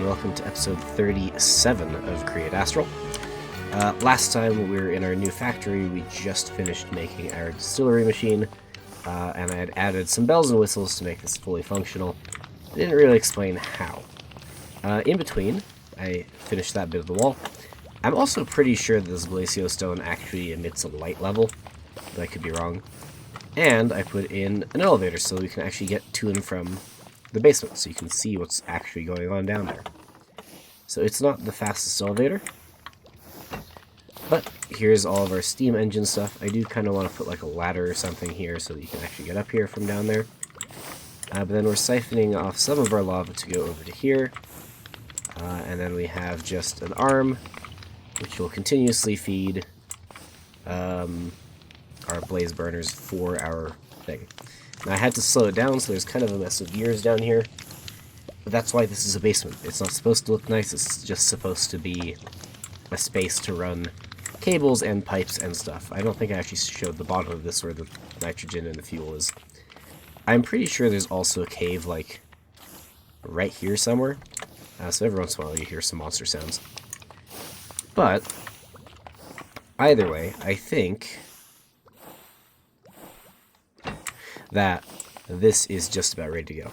welcome to episode 37 of Create Astral. Last time we were in our new factory, we just finished making our distillery machine, and I had added some bells and whistles to make this fully functional. I didn't really explain how. In between, I finished that bit of the wall. I'm also pretty sure that this glacial stone actually emits a light level, but I could be wrong. And I put in an elevator so we can actually get to and from the basement, so you can see what's actually going on down there. So it's not the fastest elevator, but here's all of our steam engine stuff. I do kind of want to put like a ladder or something here so that you can actually get up here from down there. But then we're siphoning off some of our lava to go over to here. And then we have just an arm, which will continuously feed our blaze burners for our thing. Now I had to slow it down, so there's kind of a mess of gears down here. But that's why this is a basement. It's not supposed to look nice, it's just supposed to be a space to run cables and pipes and stuff. I don't think I actually showed the bottom of this where the nitrogen and the fuel is. I'm pretty sure there's also a cave, like, right here somewhere. So every once in a while you hear some monster sounds. But, either way, I think that this is just about ready to go.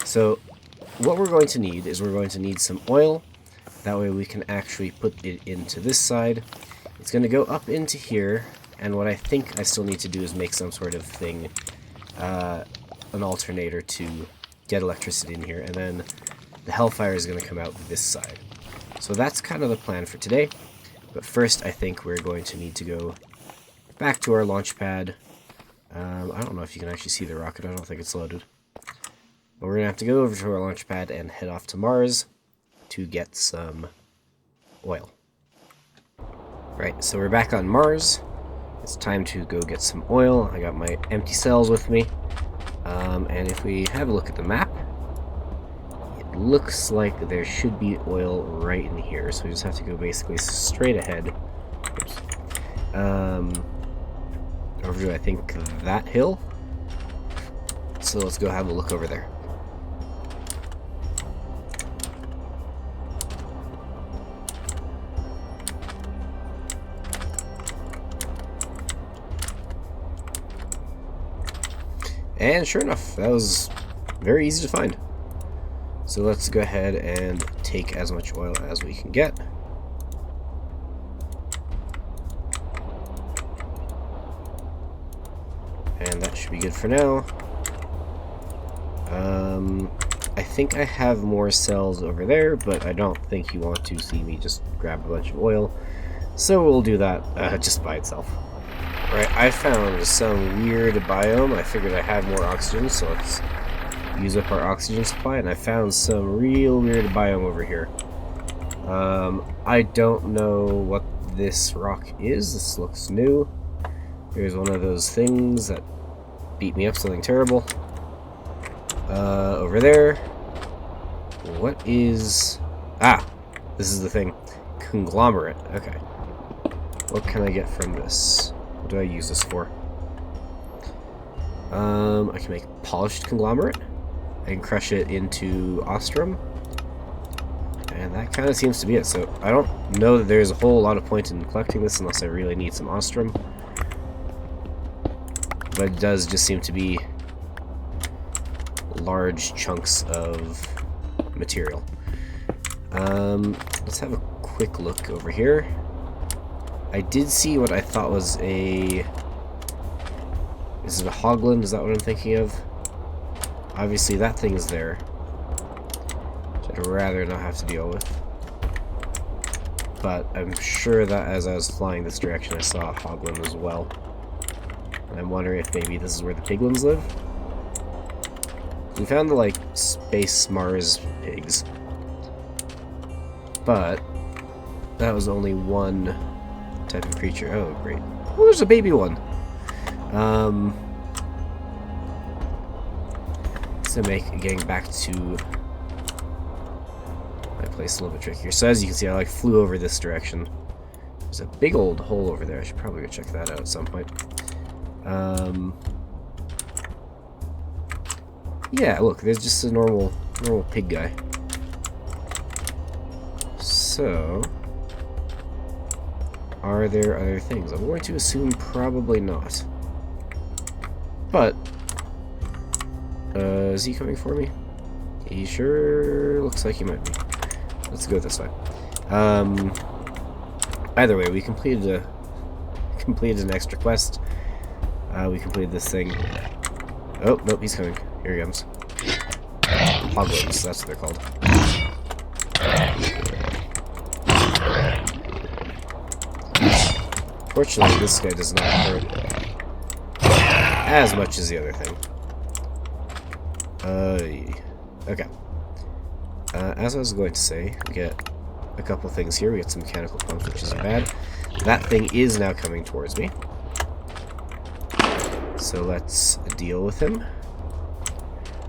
So, what we're going to need is we're going to need some oil. That way we can actually put it into this side. It's going to go up into here, and what I think I still need to do is make some sort of thing, an alternator to get electricity in here, and then the Hellfire is going to come out this side. So that's kind of the plan for today. But first, I think we're going to need to go back to our launch pad. I don't know if you can actually see the rocket. I don't think it's loaded. But we're going to have to go over to our launch pad and head off to Mars to get some oil. Right, so we're back on Mars. It's time to go get some oil. I got my empty cells with me. And if we have a look at the map, it looks like there should be oil right in here. So we just have to go basically straight ahead. Oops. Over to, I think, that hill. So let's go have a look over there. And sure enough, that was very easy to find. So let's go ahead and take as much oil as we can get. And that should be good for now. I think I have more cells over there, but I don't think you want to see me just grab a bunch of oil. So we'll do that just by itself. Alright, I found some weird biome. I figured I had more oxygen, so let's use up our oxygen supply. And I found some real weird biome over here. I don't know what this rock is. This looks new. Here's one of those things that beat me up, something terrible. Over there. What is... Ah! This is the thing. Conglomerate. Okay. What can I get from this? What do I use this for? I can make polished conglomerate. I can crush it into Astral. And that kind of seems to be it. So I don't know that there's a whole lot of point in collecting this unless I really need some Astral. But it does just seem to be large chunks of material. Let's have a quick look over here. I did see what I thought was a... Is it a hogland? Is that what I'm thinking of? Obviously that thing is there, which I'd rather not have to deal with. But I'm sure that as I was flying this direction I saw a hogland as well. And I'm wondering if maybe this is where the piglins live? We found the, like, space Mars pigs. But that was only one type of creature. Oh, great. Oh, there's a baby one. So getting back to my place a little bit trickier. So as you can see, I like flew over this direction. There's a big old hole over there. I should probably go check that out at some point. Yeah, look, there's just a normal pig guy. So, are there other things? I'm going to assume probably not. But, is he coming for me? He sure looks like he might be. Let's go this way. Either way, we completed an extra quest. We completed this thing. Oh, nope, he's coming. Here he comes. Hoglins, that's what they're called. Fortunately, this guy does not hurt as much as the other thing. Okay. As I was going to say, we get a couple things here. We get some mechanical pumps, which isn't bad. That thing is now coming towards me. So let's deal with him.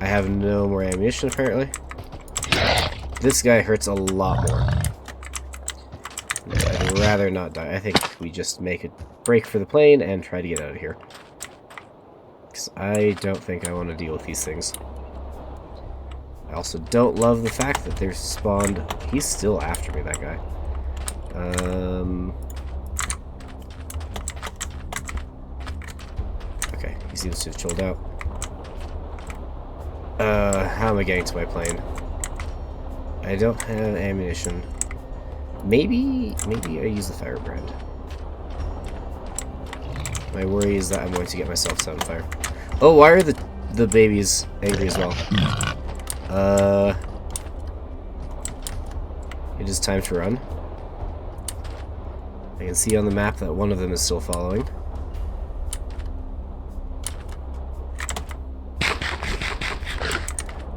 I have no more ammunition, apparently. This guy hurts a lot more. I'd rather not die. I think we just make a break for the plane and try to get out of here. Because I don't think I want to deal with these things. I also don't love the fact that they're spawned... He's still after me, that guy. Okay, he seems to have chilled out. How am I getting to my plane? I don't have ammunition. Maybe I use the firebrand. My worry is that I'm going to get myself set on fire. Oh, why are the babies angry as well? It is time to run. I can see on the map that one of them is still following.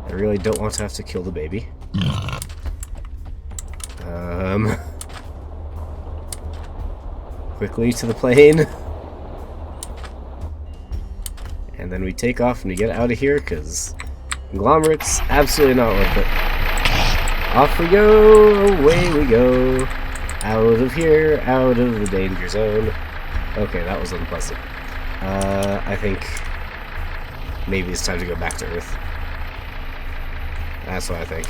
I really don't want to have to kill the baby. Quickly to the plane. And then we take off and we get out of here, because conglomerate's absolutely not worth it. Off we go, away we go. Out of here, out of the danger zone. Okay, that was unpleasant. I think maybe it's time to go back to Earth. That's what I think.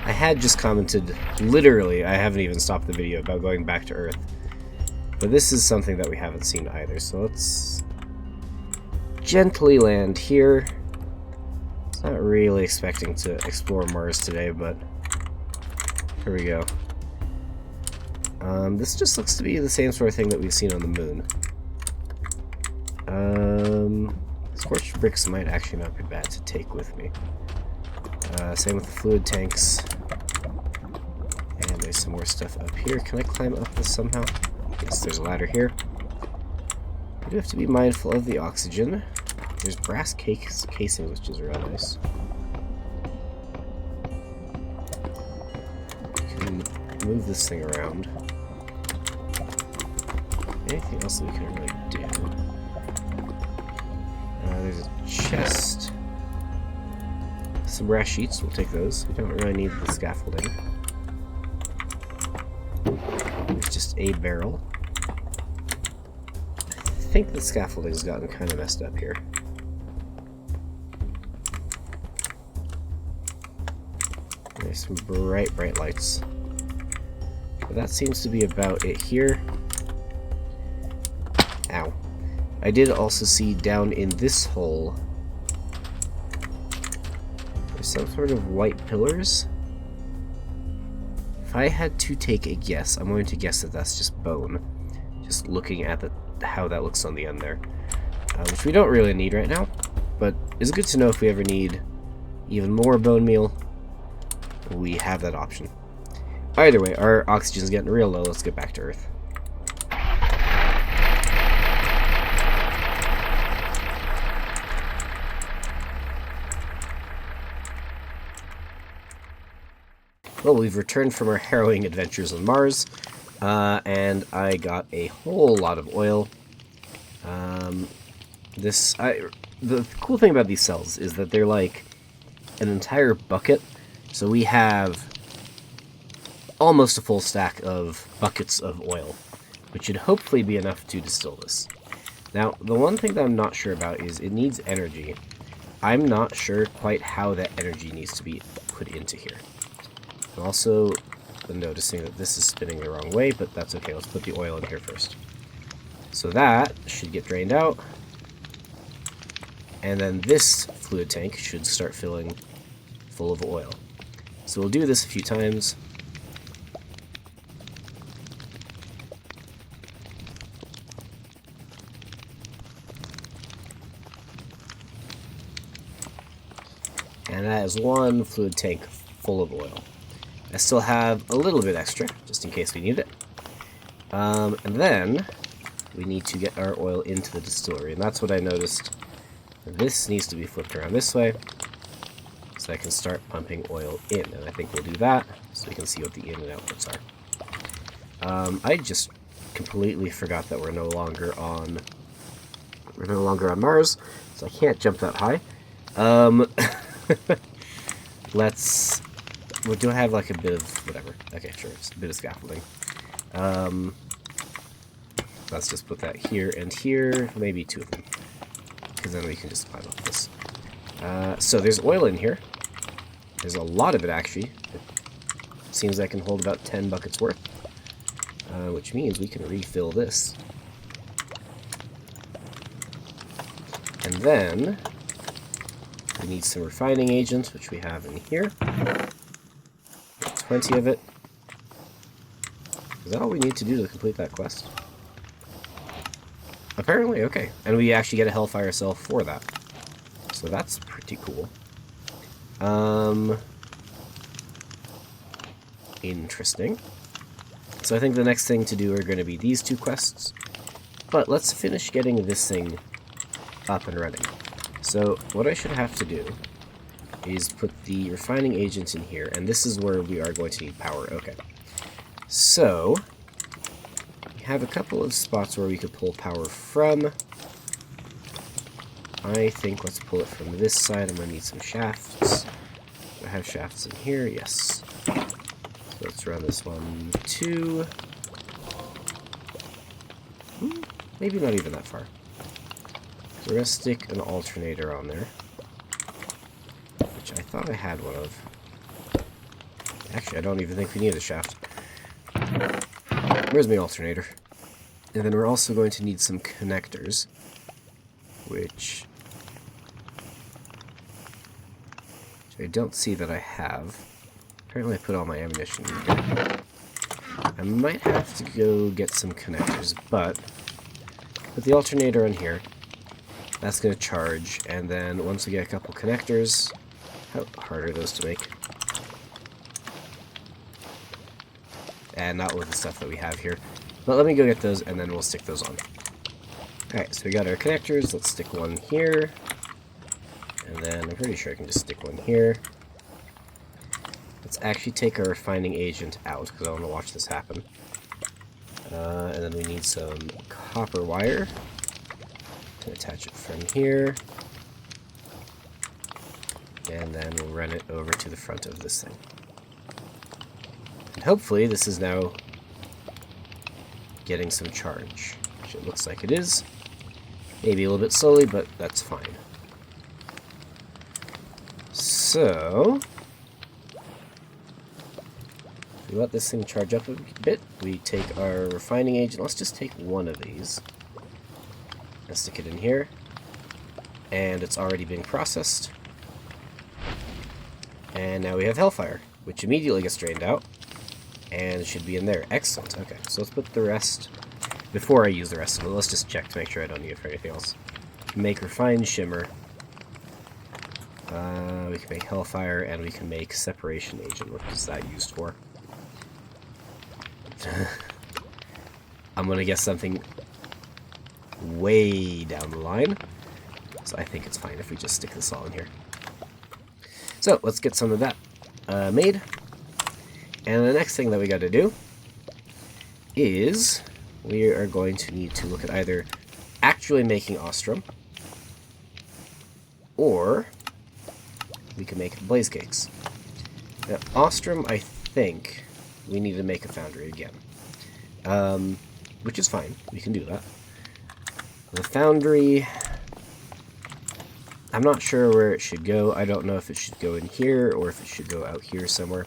I had just commented, literally, I haven't even stopped the video, about going back to Earth. But this is something that we haven't seen either, so let's gently land here. Not really expecting to explore Mars today, but here we go. This just looks to be the same sort of thing that we've seen on the moon. Scorched bricks might actually not be bad to take with me. Same with the fluid tanks. And there's some more stuff up here. Can I climb up this somehow? Yes, there's a ladder here. I do have to be mindful of the oxygen. There's brass casing, which is real nice. We can move this thing around. Anything else that we can really do? There's a chest. Some brass sheets, we'll take those. We don't really need the scaffolding. There's just a barrel. I think the scaffolding's gotten kind of messed up here. There's some bright lights. But that seems to be about it here. Ow. I did also see down in this hole there's some sort of white pillars. If I had to take a guess, I'm going to guess that that's just bone. Just looking at how that looks on the end there. Which we don't really need right now, but it's good to know if we ever need even more bone meal, we have that option. Either way, our oxygen's getting real low. Let's get back to Earth. Well, we've returned from our harrowing adventures on Mars, and I got a whole lot of oil. The cool thing about these cells is that they're like an entire bucket. So we have almost a full stack of buckets of oil, which should hopefully be enough to distill this. Now, the one thing that I'm not sure about is it needs energy. I'm not sure quite how that energy needs to be put into here. I'm also noticing that this is spinning the wrong way, but that's okay. Let's put the oil in here first. So that should get drained out. And then this fluid tank should start filling full of oil. So we'll do this a few times. And that is one fluid tank full of oil. I still have a little bit extra, just in case we need it. And then we need to get our oil into the distillery, and that's what I noticed. This needs to be flipped around this way, so I can start pumping oil in, and I think we'll do that, so we can see what the in and outputs are. I just completely forgot that we're no longer on Mars, so I can't jump that high. Do I have like a bit of whatever? Okay, sure, it's a bit of scaffolding. Let's just put that here and here, maybe two of them, because then we can just climb up this. So there's oil in here. There's a lot of it, actually. It seems I can hold about 10 buckets worth, which means we can refill this. And then we need some refining agent, which we have in here. 20 of it. Is that all we need to do to complete that quest? Apparently, okay. And we actually get a Hellfire cell for that. So that's pretty cool. Interesting. So I think the next thing to do are going to be these two quests. But let's finish getting this thing up and running. So what I should have to do is put the refining agent in here, and this is where we are going to need power. Okay. So we have a couple of spots where we could pull power from. I think let's pull it from this side. I'm going to need some shafts. Do I have shafts in here? Yes. So let's run this one, 2. Maybe not even that far. So we're going to stick an alternator on there, which I thought I had one of. Actually, I don't even think we need a shaft. Where's my alternator? And then we're also going to need some connectors, which I don't see that I have. Apparently I put all my ammunition in here. I might have to go get some connectors, but put the alternator on here. That's going to charge, and then once we get a couple connectors, how hard are those to make? And not with the stuff that we have here. But let me go get those, and then we'll stick those on. Alright, so we got our connectors. Let's stick one here. And then I'm pretty sure I can just stick one here. Let's actually take our refining agent out, because I want to watch this happen. And then we need some copper wire. Attach it from here. And then we'll run it over to the front of this thing. And hopefully this is now getting some charge, which it looks like it is. Maybe a little bit slowly, but that's fine. So we let this thing charge up a bit. We take our refining agent. Let's just take one of these. Let's stick it in here. And it's already being processed. And now we have Hellfire, which immediately gets drained out. And it should be in there. Excellent. Okay, so let's put the rest, before I use the rest of it, let's just check to make sure I don't need it for anything else. Make refined shimmer. We can make Hellfire, and we can make separation agent. What is that used for? I'm gonna guess something way down the line. So I think it's fine if we just stick this all in here. So let's get some of that made. And the next thing that we got to do is we are going to need to look at either actually making Astral, or we can make blaze cakes. Now, Ostrom, I think we need to make a foundry again. Which is fine. We can do that. The foundry, I'm not sure where it should go. I don't know if it should go in here or if it should go out here somewhere.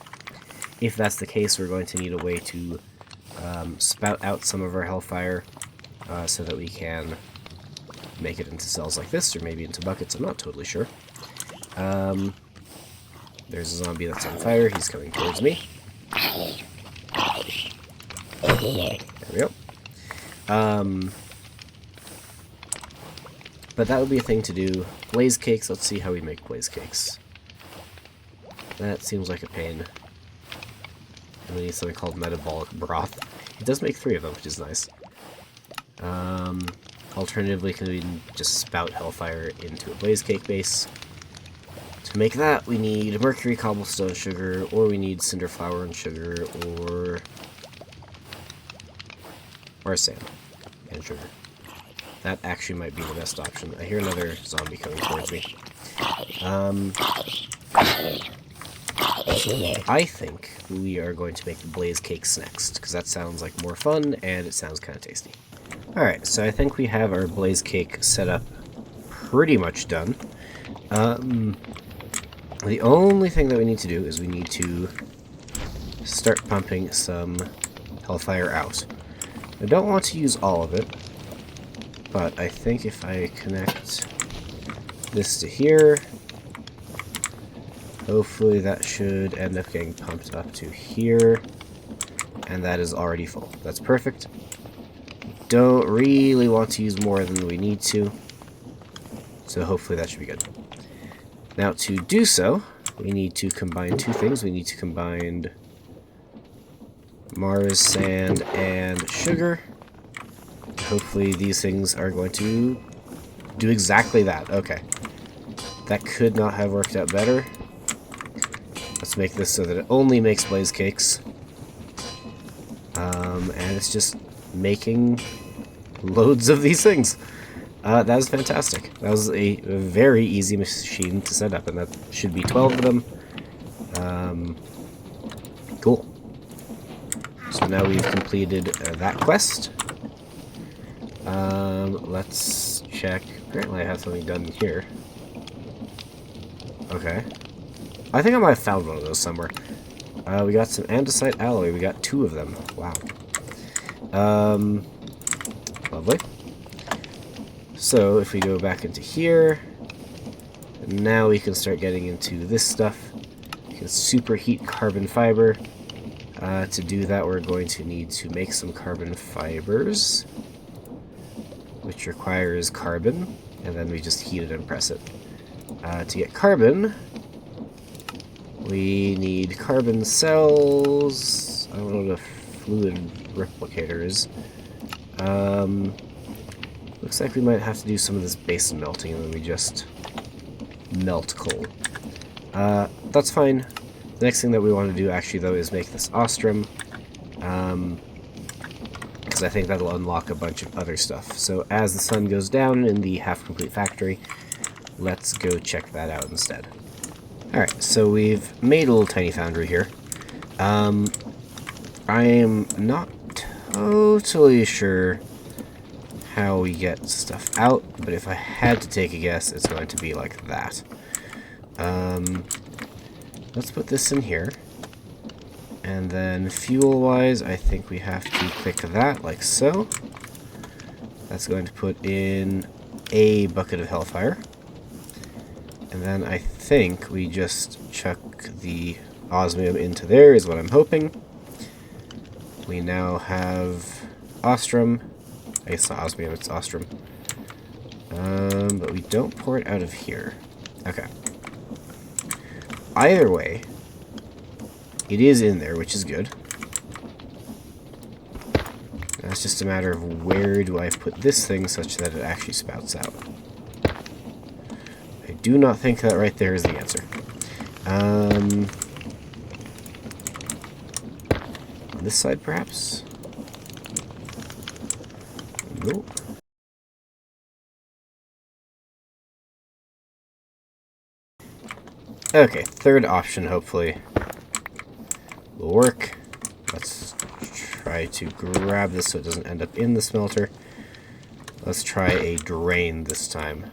If that's the case, we're going to need a way to spout out some of our Hellfire so that we can make it into cells like this, or maybe into buckets. I'm not totally sure. There's a zombie that's on fire. He's coming towards me. There we go. But that would be a thing to do. Blaze cakes, let's see how we make blaze cakes. That seems like a pain. And we need something called metabolic broth. It does make 3 of them, which is nice. Alternatively, can we just spout Hellfire into a blaze cake base? To make that, we need mercury, cobblestone, sugar, or we need cinder flour and sugar, or sand and sugar. That actually might be the best option. I hear another zombie coming towards me. I think we are going to make the blaze cakes next, because that sounds like more fun, and it sounds kind of tasty. Alright, so I think we have our blaze cake set up pretty much done. The only thing that we need to do is we need to start pumping some Hellfire out. I don't want to use all of it, but I think if I connect this to here, hopefully that should end up getting pumped up to here, and that is already full. That's perfect. Don't really want to use more than we need to, so hopefully that should be good. Now to do so, we need to combine 2 things. We need to combine Mars, sand, and sugar. Hopefully these things are going to do exactly that. Okay. That could not have worked out better. Let's make this so that it only makes blaze cakes. And it's just making loads of these things. That was fantastic. That was a very easy machine to set up, and that should be 12 of them. Cool. So now we've completed that quest. Let's check. Apparently I have something done here. Okay. I think I might have found one of those somewhere. We got some andesite alloy. We got 2 of them. Wow. Lovely. So if we go back into here, now we can start getting into this stuff. We can superheat carbon fiber. To do that, we're going to need to make some carbon fibers, which requires carbon, and then we just heat it and press it. To get carbon, we need carbon cells. I don't know what a fluid replicator is. Looks like we might have to do some of this basin melting, and then we just melt coal. That's fine. The next thing that we want to do, actually, though, is make this Ostrom, because I think that'll unlock a bunch of other stuff. So as the sun goes down in the half-complete factory, let's go check that out instead. Alright, so we've made a little tiny foundry here. I am not totally sure how we get stuff out, but if I had to take a guess, it's going to be like that. Let's put this in here. And then fuel-wise, I think we have to click that, like so. That's going to put in a bucket of Hellfire. And then I think we just chuck the osmium into there, is what I'm hoping. We now have Ostrom. I guess it's not osmium, it's Ostrom. But we don't pour it out of here. Okay. Either way, it is in there, which is good. Now it's just a matter of where do I put this thing such that it actually spouts out. I do not think that right there is the answer. On this side, perhaps? Nope. Okay, third option hopefully will work. Let's try to grab this so it doesn't end up in the smelter. Let's try a drain this time.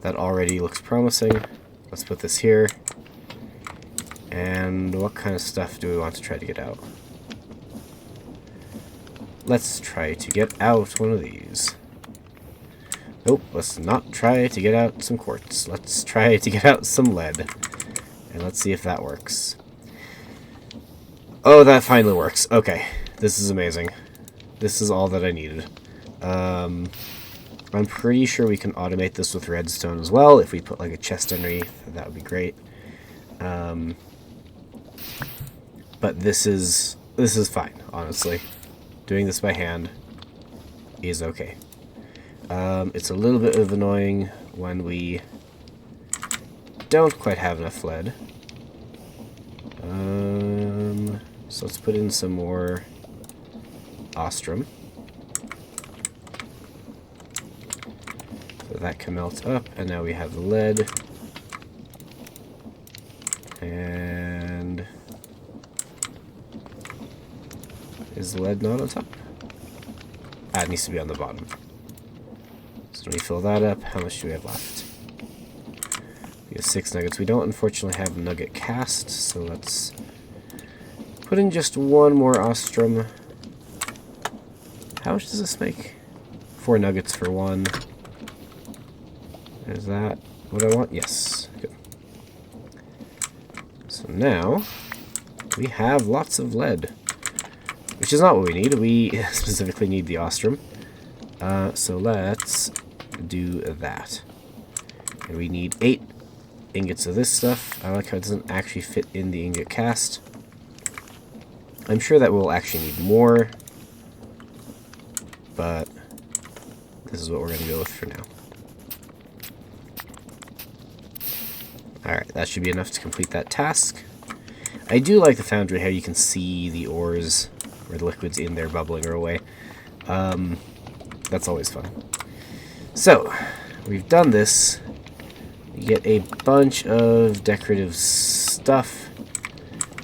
That already looks promising. Let's put this here. And what kind of stuff do we want to try to get out? Let's try to get out one of these. Nope, let's not try to get out some quartz. Let's try to get out some lead. And let's see if that works. Oh, that finally works. Okay, this is amazing. This is all that I needed. I'm pretty sure we can automate this with redstone as well. If we put like a chest underneath, that would be great. But this is fine, honestly. Doing this by hand is okay. It's a little bit of annoying when we don't quite have enough lead. So let's put in some more Astral. So that can melt up, and now we have the lead. And is the lead not on top? Ah, it needs to be on the bottom. So when we fill that up, how much do we have left? We have 6 nuggets. We don't unfortunately have nugget cast, so let's put in just one more Astral. How much does this make? 4 nuggets for one. Is that what I want? Yes. Good. So now we have lots of lead, which is not what we need. We specifically need the Astral. So let's do that. And we need 8 ingots of this stuff. I like how it doesn't actually fit in the ingot cast. I'm sure that we'll actually need more, but this is what we're going to go with for now. Alright, that should be enough to complete that task. I do like the foundry, how you can see the ores or the liquids in there bubbling away. That's always fun. So, we've done this. We get a bunch of decorative stuff,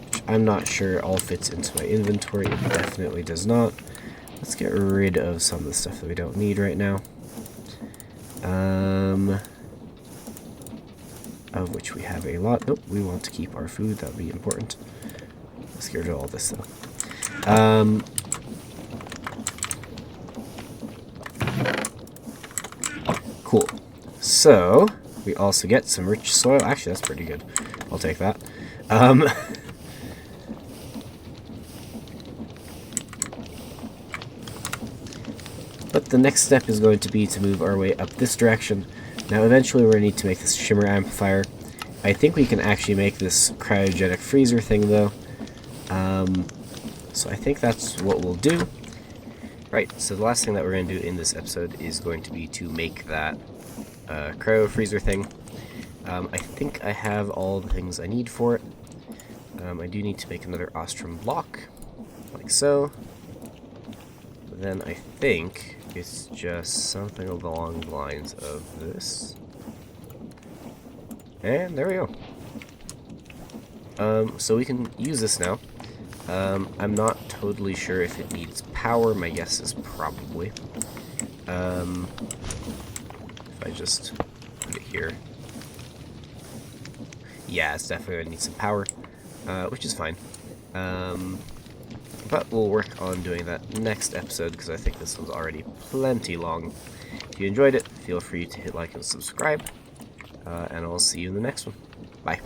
which I'm not sure all fits into my inventory. It definitely does not. Let's get rid of some of the stuff that we don't need right now. Of which we have a lot. Nope, we want to keep our food. That would be important. Let's get rid of all this, though. Cool. So, we also get some rich soil. Actually, that's pretty good. I'll take that. But the next step is going to be to move our way up this direction. Now, eventually, we're going to need to make this shimmer amplifier. I think we can actually make this cryogenic freezer thing, though. So I think that's what we'll do. Right, so the last thing that we're going to do in this episode is going to be to make that cryo-freezer thing. I think I have all the things I need for it. I do need to make another Astral block, like so. Then I think it's just something along the lines of this. And there we go. So we can use this now. I'm not totally sure if it needs power. My guess is probably. If I just put it here. Yeah, it's definitely going to need some power, which is fine. But we'll work on doing that next episode, because I think this one's already plenty long. If you enjoyed it, feel free to hit like and subscribe, and I'll see you in the next one. Bye.